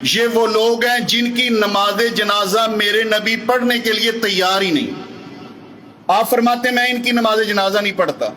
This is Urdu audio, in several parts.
یہ وہ لوگ ہیں جن کی نماز جنازہ میرے نبی پڑھنے کے لیے تیار ہی نہیں. آپ فرماتے میں ان کی نماز جنازہ نہیں پڑھتا.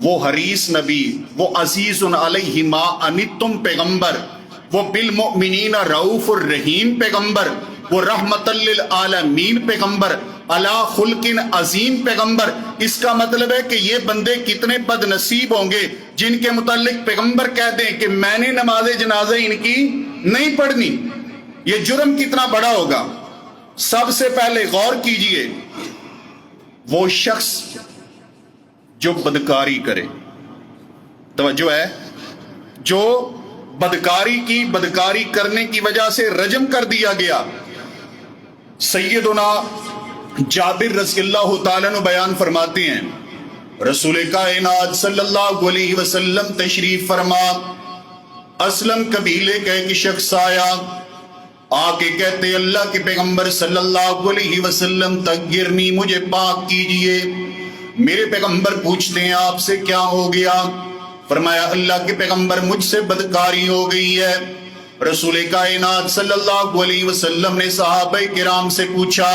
وہ حریص نبی، وہ عزیز علیہ ما انتم پیغمبر، وہ بالمؤمنین رؤوف الرحیم پیغمبر، وہ رحمت للعالمین پیغمبر، علی خلق عظیم پیغمبر. اس کا مطلب ہے کہ یہ بندے کتنے بد نصیب ہوں گے جن کے متعلق پیغمبر کہتے ہیں کہ میں نے نماز جنازہ ان کی نہیں پڑھنی. یہ جرم کتنا بڑا ہوگا. سب سے پہلے غور کیجئے، وہ شخص جو بدکاری کرے، توجہ ہے، جو بدکاری کرنے کی وجہ سے رجم کر دیا گیا. سیدنا جابر رضی اللہ تعالیٰ عنہ بیان فرماتے ہیں، رسول کائنات صلی اللہ علیہ وسلم تشریف فرما، اسلم قبیلے کا ایک شخص آیا، آ کے کہتے اللہ کے پیغمبر صلی اللہ علیہ وسلم تغیرنی، مجھے پاک کیجئے. میرے پیغمبر پوچھتے ہیں آپ سے کیا ہو گیا؟ فرمایا اللہ کے پیغمبر مجھ سے بدکاری ہو گئی ہے. رسول کائنات صلی اللہ علیہ وسلم نے صحابہ کرام سے پوچھا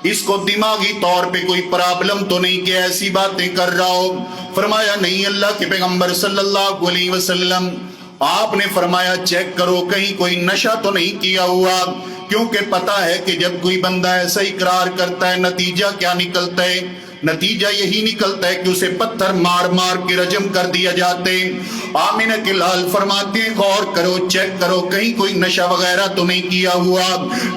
اس کو دماغی طور پہ کوئی پرابلم تو نہیں کہ ایسی باتیں کر رہا ہو؟ فرمایا نہیں اللہ کے پیغمبر صلی اللہ علیہ وسلم. آپ نے فرمایا چیک کرو کہیں کوئی نشہ تو نہیں کیا ہوا، کیونکہ پتا ہے کہ جب کوئی بندہ ایسا اقرار کرتا ہے نتیجہ کیا نکلتا ہے؟ نتیجہ یہی نکلتا ہے کہ اسے پتھر مار مار کے رجم کر دیا جاتے. آمینہ کے لال فرماتے ہیں غور کرو، چیک کرو کہیں کوئی نشہ وغیرہ تو نہیں کیا ہوا.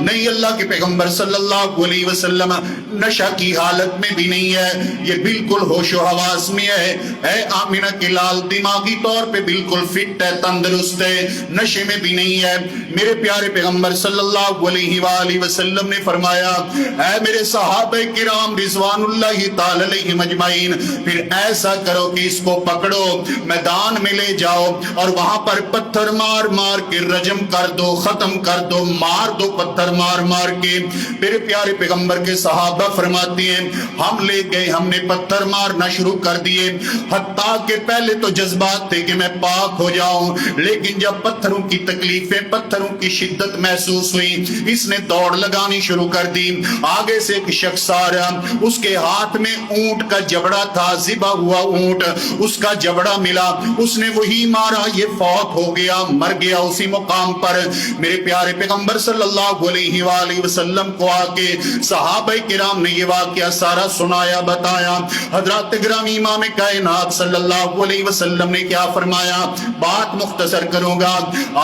نہیں اللہ کے پیغمبر صلی اللہ علیہ وسلم نشہ کی حالت میں بھی نہیں ہے، یہ بالکل ہوش و حواس میں ہے. اے آمینہ کے لال دماغی طور پہ بالکل فٹ ہے، تندرست ہے، نشے میں بھی نہیں ہے. میرے پیارے پیغمبر صلی اللہ علیہ وآلہ وسلم نے فرمایا اے میرے صحابہ کرام رضوان اللہ تعالی علیہم اجمعین، پھر ایسا کرو کہ اس کو پکڑو، میدان میں لے جاؤ اور وہاں پر پتھر مار مار کے رجم کر دو، ختم کر دو، مار دو پتھر مار مار کے. میرے پیارے پیغمبر کے صحابہ فرماتے ہیں ہم لے گئے، ہم نے پتھر مارنا شروع کر دیے، حتیٰ کہ پہلے تو جذبات تھے کہ میں پاک ہو جاؤں، لیکن جب پتھروں کی تکلیفیں، پتھروں کی شدت محسوس ہوئی، اس نے دوڑ لگانی شروع کر دی. آگے سے ایک شخص آ رہا، اس کے ہاتھ میں اونٹ کا جبڑا تھا، ذبح ہوا اونٹ، اس کا جبڑا ملا، اس نے وہی مارا، یہ فوت ہو گیا، مر گیا اسی مقام پر. میرے پیارے پیغمبر صلی اللہ علیہ وآلہ وسلم کو آ کے صحابہ کرام نے یہ واقعہ سارا سنایا، بتایا. حضرات گرامی امام کائنات صلی اللہ علیہ وسلم نے کیا فرمایا؟ بات مختصر کروں گا.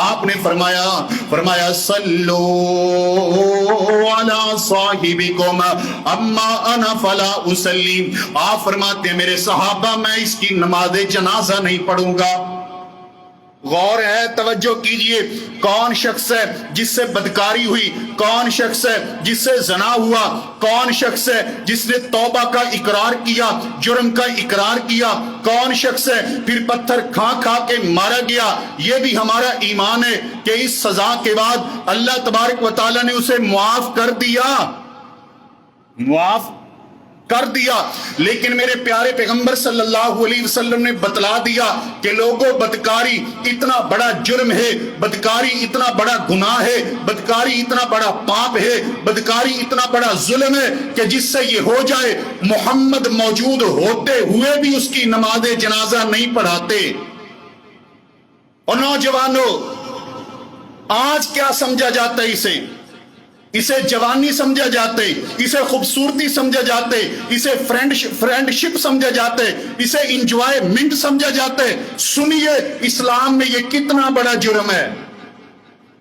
آپ نے فرمایا صلو علی صاحبکم اما انا فلا اسلیم. آپ فرماتے ہیں میرے صحابہ میں اس کی نماز جنازہ نہیں پڑھوں گا. غور ہے، توجہ کیجئے، کون شخص ہے جس سے بدکاری ہوئی؟ کون شخص ہے جس سے زنا ہوا؟ کون شخص ہے جس نے توبہ کا اقرار کیا، جرم کا اقرار کیا؟ کون شخص ہے پھر پتھر کھا کھا کے مارا گیا؟ یہ بھی ہمارا ایمان ہے کہ اس سزا کے بعد اللہ تبارک و تعالی نے اسے معاف کر دیا، معاف کر دیا. لیکن میرے پیارے پیغمبر صلی اللہ علیہ وسلم نے بتلا دیا کہ لوگوں بدکاری اتنا بڑا جرم ہے، بدکاری اتنا بڑا گناہ ہے، بدکاری اتنا بڑا پاپ ہے، بدکاری اتنا بڑا ظلم ہے کہ جس سے یہ ہو جائے محمد موجود ہوتے ہوئے بھی اس کی نماز جنازہ نہیں پڑھاتے. اور نوجوانوں آج کیا سمجھا جاتا ہے؟ اسے جوانی سمجھا جاتے، اسے خوبصورتی سمجھا جاتے، اسے فرینڈشپ سمجھا جاتے، اسے انجوائمنٹ سمجھا جاتے. سنیے اسلام میں یہ کتنا بڑا جرم ہے.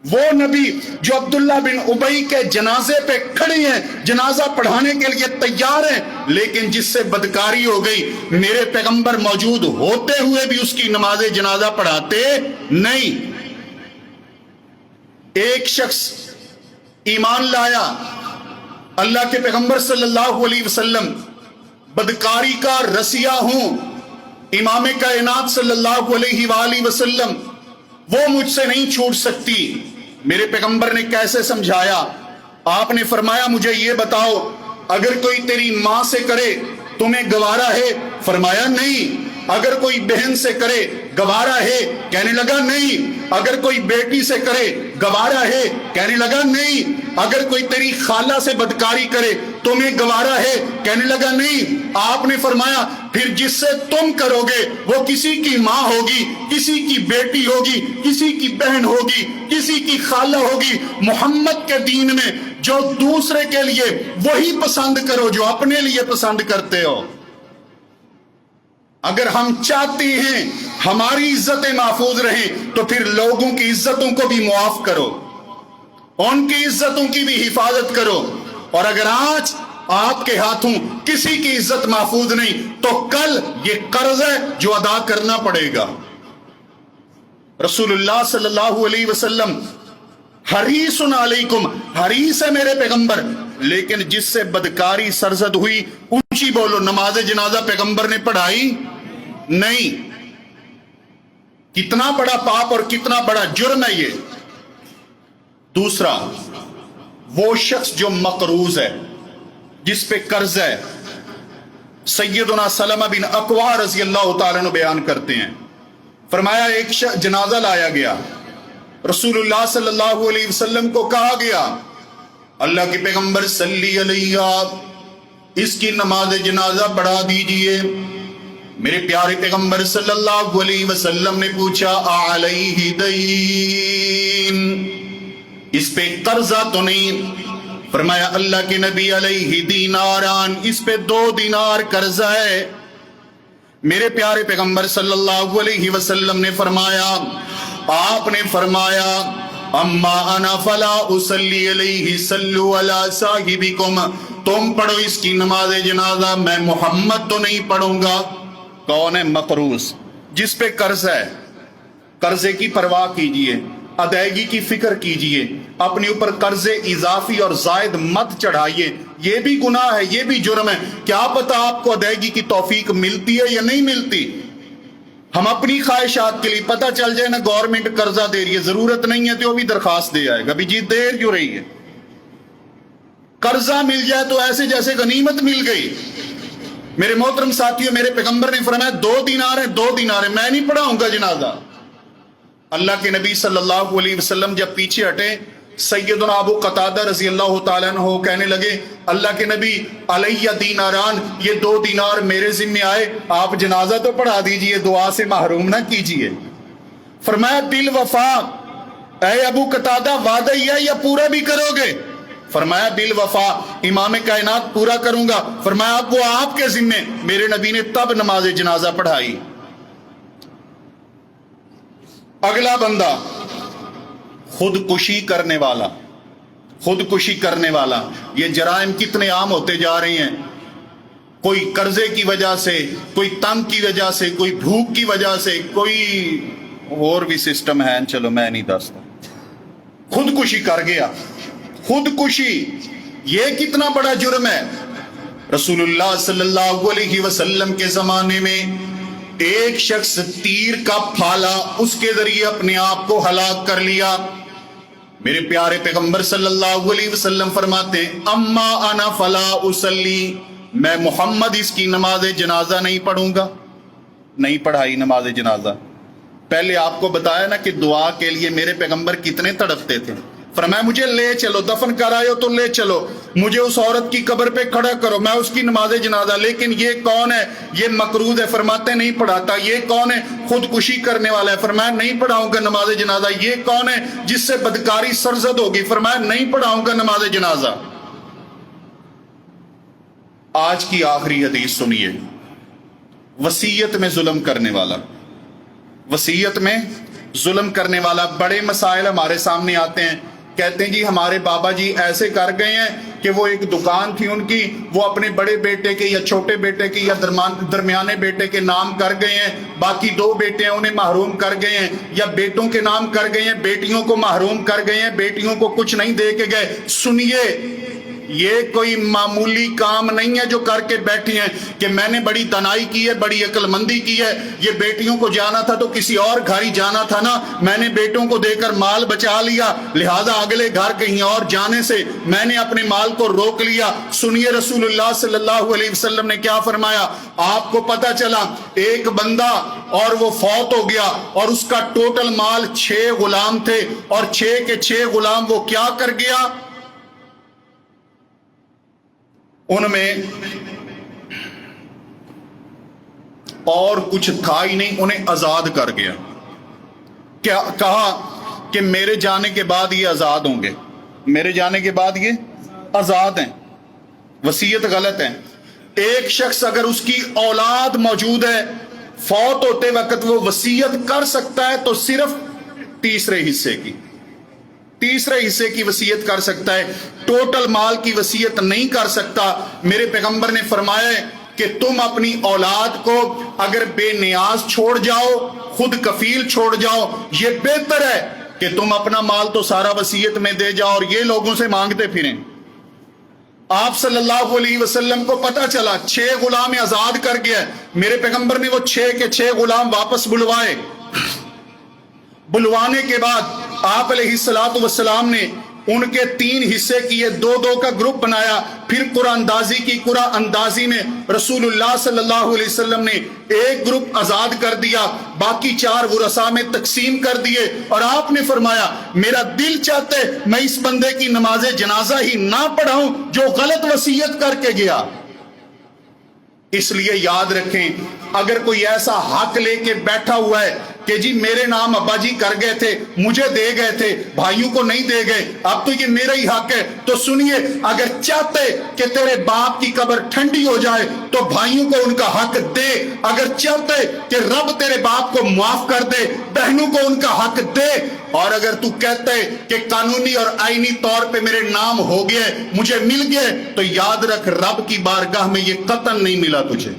وہ نبی جو عبداللہ بن ابی کے جنازے پہ کھڑے ہیں، جنازہ پڑھانے کے لیے تیار ہیں، لیکن جس سے بدکاری ہو گئی میرے پیغمبر موجود ہوتے ہوئے بھی اس کی نماز جنازہ پڑھاتے نہیں. ایک شخص ایمان لایا، اللہ کے پیغمبر صلی اللہ علیہ وسلم بدکاری کا رسیہ ہوں، امام کائنات صلی اللہ علیہ وآلہ وسلم وہ مجھ سے نہیں چھوٹ سکتی. میرے پیغمبر نے کیسے سمجھایا؟ آپ نے فرمایا مجھے یہ بتاؤ اگر کوئی تیری ماں سے کرے تمہیں گوارا ہے؟ فرمایا نہیں. اگر کوئی بہن سے کرے گوارا ہے، کہنے لگا نہیں۔ اگر کوئی بیٹی سے کرے گوارا ہے، کہنے لگا نہیں۔ اگر کوئی تیری خالہ سے بدکاری کرے تمہیں گوارا ہے، کہنے لگا نہیں۔ آپ نے فرمایا پھر جس سے تم کرو گے وہ کسی کی ماں ہوگی، کسی کی بیٹی ہوگی، کسی کی بہن ہوگی، کسی کی خالہ ہوگی۔ محمد کے دین میں جو دوسرے کے لیے وہی پسند کرو جو اپنے لیے پسند کرتے ہو۔ اگر ہم چاہتے ہیں ہماری عزتیں محفوظ رہیں تو پھر لوگوں کی عزتوں کو بھی معاف کرو، ان کی عزتوں کی بھی حفاظت کرو۔ اور اگر آج آپ کے ہاتھوں کسی کی عزت محفوظ نہیں تو کل یہ قرض ہے جو ادا کرنا پڑے گا۔ رسول اللہ صلی اللہ علیہ وسلم حریص علیکم، حریص ہے میرے پیغمبر، لیکن جس سے بدکاری سرزد ہوئی اونچی بولو، نماز جنازہ پیغمبر نے پڑھائی نہیں۔ کتنا بڑا پاپ اور کتنا بڑا جرم ہے یہ۔ دوسرا، وہ شخص جو مقروض ہے، جس پہ قرض ہے۔ سیدنا سلمہ بن اکوع رضی اللہ تعالیٰ عنہ بیان کرتے ہیں، فرمایا ایک جنازہ لایا گیا، رسول اللہ صلی اللہ علیہ وسلم کو کہا گیا اللہ کے پیغمبر صلی علیہ اس کی نماز جنازہ پڑھا دیجئے۔ میرے پیارے پیغمبر صلی اللہ علیہ وسلم نے پوچھا علیہ دین، اس پہ قرضہ تو نہیں؟ فرمایا اللہ کے نبی علیہ دیناران، اس پہ 2 دینار قرضہ ہے۔ میرے پیارے پیغمبر صلی اللہ علیہ وسلم نے فرمایا، آپ نے فرمایا اما انا فلا اصلی علیہ صلو علی صاحبکم، تم پڑھو اس کی نماز جنازہ، میں محمد تو نہیں پڑھوں گا۔ کون ہے مقروض؟ جس پہ قرض ہے۔ قرضے کی پرواہ کیجئے، ادائیگی کی فکر کیجئے، اپنے اوپر قرض اضافی اور زائد مت چڑھائیے۔ یہ بھی گناہ ہے، یہ بھی جرم ہے۔ کیا پتہ آپ کو ادائیگی کی توفیق ملتی ہے یا نہیں ملتی۔ ہم اپنی خواہشات کے لیے پتہ چل جائے نا گورنمنٹ قرضہ دے رہی ہے، ضرورت نہیں ہے تو وہ بھی درخواست دے آئے گا بھی جی دیر کیوں رہی ہے۔ قرضہ مل جائے تو ایسے جیسے غنیمت مل گئی۔ میرے محترم ساتھیوں، میرے پیغمبر نے فرمایا 2 دینار ہیں، 2 دینار ہیں، میں نہیں پڑھاؤں گا جنازہ۔ اللہ کے نبی صلی اللہ علیہ وسلم جب پیچھے ہٹے، سیدنا ابو قتادہ رضی اللہ تعالیٰ عنہ کہنے لگے اللہ کے نبی علیہ دیناران، یہ 2 دینار میرے ذمہ آئے، آپ جنازہ تو پڑھا دیجئے، دعا سے محروم نہ کیجئے۔ فرمایا بالوفا، اے ابو قتادہ وعدہ ہی ہے یا پورا بھی کرو گے؟ فرمایا بالوفا، امام کائنات پورا کروں گا۔ فرمایا اب وہ آپ کے ذمہ۔ میرے نبی نے تب نماز جنازہ پڑھائی۔ اگلا بندہ خودکشی کرنے والا، خودکشی کرنے والا۔ یہ جرائم کتنے عام ہوتے جا رہے ہیں، کوئی قرضے کی وجہ سے، کوئی تنگ کی وجہ سے، کوئی بھوک کی وجہ سے، کوئی اور بھی سسٹم ہے، چلو میں نہیں دستا۔ خودکشی کر گیا، خودکشی یہ کتنا بڑا جرم ہے۔ رسول اللہ صلی اللہ علیہ وسلم کے زمانے میں ایک شخص تیر کا پھالا اس کے ذریعے اپنے آپ کو ہلاک کر لیا۔ میرے پیارے پیغمبر صلی اللہ علیہ وسلم فرماتے ہیں اما انا فلا اصلی، میں محمد اس کی نماز جنازہ نہیں پڑھوں گا۔ نہیں پڑھائی نماز جنازہ۔ پہلے آپ کو بتایا نا کہ دعا کے لیے میرے پیغمبر کتنے تڑپتے تھے۔ فرمایا مجھے لے چلو، دفن کرائے ہو تو لے چلو، مجھے اس عورت کی قبر پہ کھڑا کرو، میں اس کی نماز جنازہ۔ لیکن یہ کون ہے؟ یہ مقروض ہے، فرماتے نہیں پڑھاتا۔ یہ کون ہے؟ خودکشی کرنے والا ہے، فرمایا نہیں پڑھاؤں گا نماز جنازہ۔ یہ کون ہے؟ جس سے بدکاری سرزد ہوگی، فرمایا نہیں پڑھاؤں گا نماز جنازہ۔ آج کی آخری حدیث سنیے، وصیت میں ظلم کرنے والا، وصیت میں ظلم کرنے والا۔ بڑے مسائل ہمارے سامنے آتے ہیں، کہتے ہیں جی ہمارے بابا جی ایسے کر گئے ہیں کہ وہ ایک دکان تھی ان کی، وہ اپنے بڑے بیٹے کے یا چھوٹے بیٹے کے یا درمیانے بیٹے کے نام کر گئے ہیں، باقی 2 بیٹے ہیں انہیں محروم کر گئے ہیں، یا بیٹوں کے نام کر گئے ہیں، بیٹیوں کو محروم کر گئے ہیں، بیٹیوں کو کچھ نہیں دے کے گئے۔ سنیے، یہ کوئی معمولی کام نہیں ہے جو کر کے بیٹھی ہیں کہ میں نے بڑی دانائی کی ہے، بڑی عقل مندی کی ہے، یہ بیٹیوں کو جانا تھا تو کسی اور گھر ہی جانا تھا نا، میں نے بیٹوں کو دے کر مال بچا لیا، لہذا اگلے گھر کہیں اور جانے سے میں نے اپنے مال کو روک لیا۔ سنیے رسول اللہ صلی اللہ علیہ وسلم نے کیا فرمایا۔ آپ کو پتا چلا ایک بندہ اور وہ فوت ہو گیا اور اس کا ٹوٹل مال 6 غلام تھے، اور 6 کے 6 غلام وہ کیا کر گیا، ان میں اور کچھ تھا ہی نہیں، انہیں آزاد کر گیا۔ کیا کہا کہ میرے جانے کے بعد یہ آزاد ہوں گے، میرے جانے کے بعد یہ آزاد ہیں۔ وصیت غلط ہے۔ ایک شخص اگر اس کی اولاد موجود ہے، فوت ہوتے وقت وہ وصیت کر سکتا ہے تو صرف تیسرے حصے کی وصیت کر سکتا ہے، ٹوٹل مال کی وصیت نہیں کر سکتا۔ میرے پیغمبر نے فرمایا ہے کہ تم اپنی اولاد کو اگر بے نیاز چھوڑ جاؤ، خود کفیل چھوڑ جاؤ، یہ بہتر ہے کہ تم اپنا مال تو سارا وصیت میں دے جاؤ اور یہ لوگوں سے مانگتے پھریں۔ آپ صلی اللہ علیہ وسلم کو پتا چلا 6 غلام آزاد کر گیا، میرے پیغمبر نے وہ 6 کے 6 غلام واپس بلوائے۔ بلوانے کے بعد آپ علیہ الصلوۃ والسلام نے ان کے 3 حصے کیے، 2 کا گروپ بنایا، پھر قرآن اندازی کی۔ قرآن اندازی میں رسول اللہ صلی اللہ علیہ وسلم نے ایک گروپ آزاد کر دیا، باقی 4 ورثاء میں تقسیم کر دیے، اور آپ نے فرمایا میرا دل چاہتے میں اس بندے کی نماز جنازہ ہی نہ پڑھاؤں جو غلط وصیت کر کے گیا۔ اس لیے یاد رکھیں، اگر کوئی ایسا حق لے کے بیٹھا ہوا ہے کہ جی میرے نام ابا جی کر گئے تھے، مجھے دے گئے تھے، بھائیوں کو نہیں دے گئے، اب تو یہ میرا ہی حق ہے، تو سنیے، اگر چاہتے کہ تیرے باپ کی قبر ٹھنڈی ہو جائے تو بھائیوں کو ان کا حق دے، اگر چاہتے کہ رب تیرے باپ کو معاف کر دے، بہنوں کو ان کا حق دے، اور اگر تو کہتے کہ قانونی اور آئینی طور پہ میرے نام ہو گئے، مجھے مل گئے، تو یاد رکھ رب کی بارگاہ میں یہ قطعاً نہیں ملا تجھے۔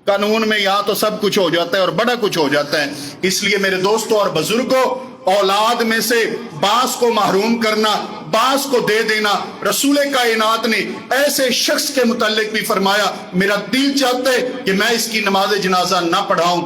قانون میں یہاں تو سب کچھ ہو جاتا ہے اور بڑا کچھ ہو جاتا ہے۔ اس لیے میرے دوستوں اور بزرگوں، اولاد میں سے بعض کو محروم کرنا، بعض کو دے دینا، رسول کائنات نے ایسے شخص کے متعلق بھی فرمایا میرا دل چاہتا ہے کہ میں اس کی نماز جنازہ نہ پڑھاؤں۔